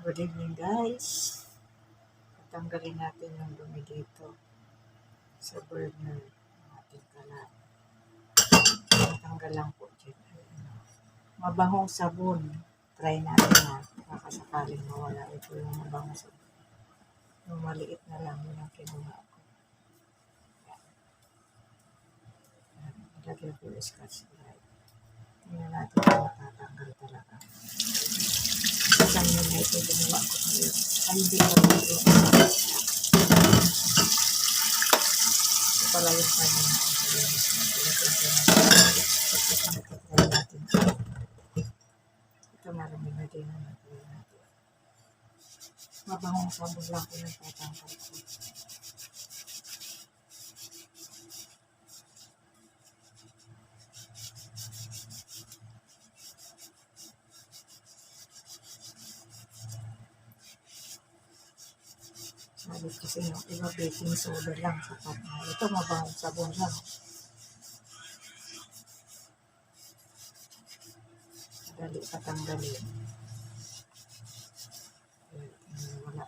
Good evening guys. Tatanggalin natin yung dumi dito sa burner ng ating kalan. Tatanggal lang po dyan. Mabangong sabon. Try natin ha. Baka sakaling mawala ito yung mabangong sabon. Yung maliit na lang yun ang kinuha ko. Ilagyan ko yung Scotch Brite. Tingnan natin kung matatanggal talaga. Isang yun na ito ginawa ko ngayon. Ay, hindi ko ito. Ito pala yung kanina. Ito marami na din ang nagawin natin. Mabangong sabon lang ko yung tatanggal ko. Sabi kasi yung iba baking soda lang sapat na. Ito mabangong sabon lang. Dali patanggalin. Wala.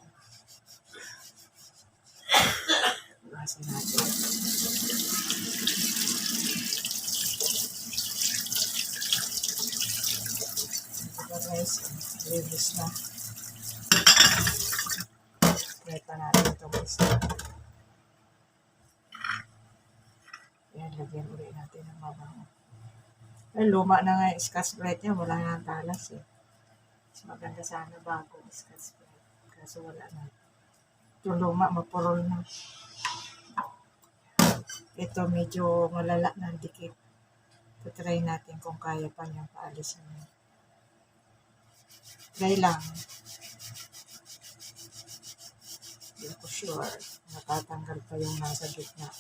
Basa natin. Ito guys, release na. Try pa natin ito guys. Yan, lagyan ulit natin ng mabango. Ay, luma na nga yung Scotch Brite niya. Wala na ang talas eh. Mas maganda sana bago yung Scotch Brite. Kaso wala na. Ito luma, mapurol na. Ito medyo malala na dikit. So, try natin kung kaya pa niyang paalisin niya. Try lang. Hindi ako sure. Natatanggal pa yung nasa gitna.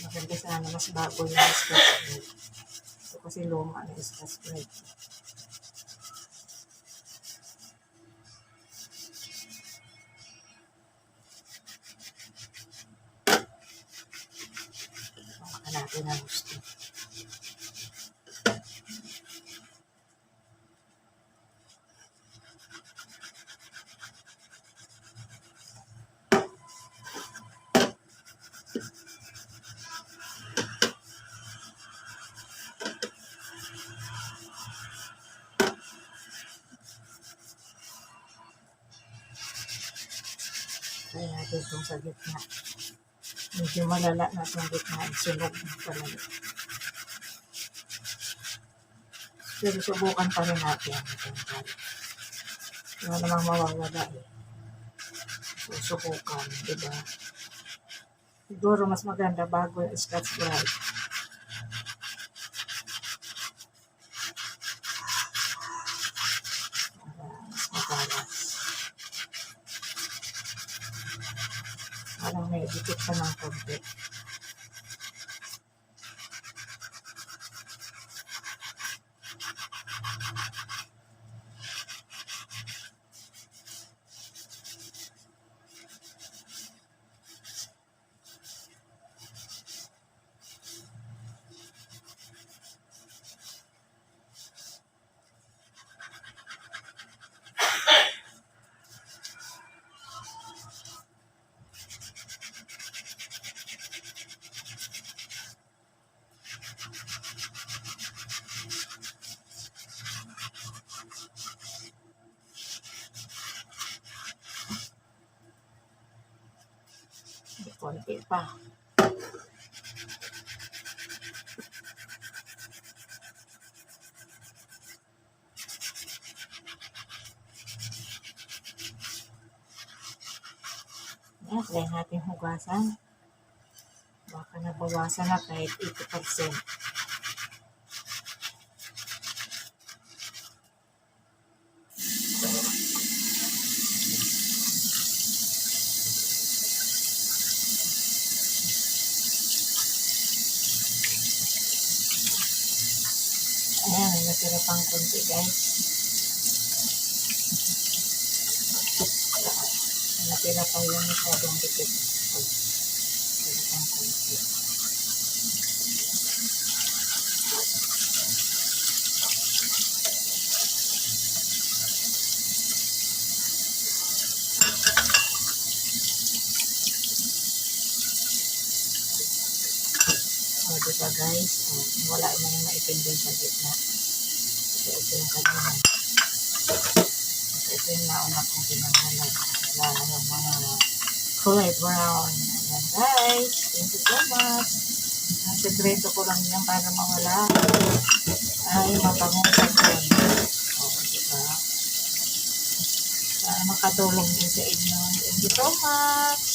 Maganda sana mas bago yung Scotch Brite. Ito kasi luma na yung Scotch Brite. Baka natin ang gusto. Try natin itong sa gitna. Medyo malala na itong gitna. Sunog na talaga. Pero subukan pa rin natin. Wala namang mawawala eh. Susubukan, diba? Siguro mas maganda bago yung Scotch Brite. Para mas matalas. Parang may dikit pa ng konti. Konti pa. Yan, try natin hugasan. Baka nabawasan na kahit 80%. Ayan, may natira pang konti guys. Natira tinapay yung masyadong dikit. Talagang kunti. O, diba guys? O, wala na yung maitim din sa gitna. Kasi ito yung kanina. Kasi ito yung nauna kong pinanghalan. Wala na yung mga kulay brown. Ayan guys. Thank you so much. Ang sekreto ko lang yan para mawala ay mapangutan yun. O, diba? Para makatulong din sa inyo. Thank you so much.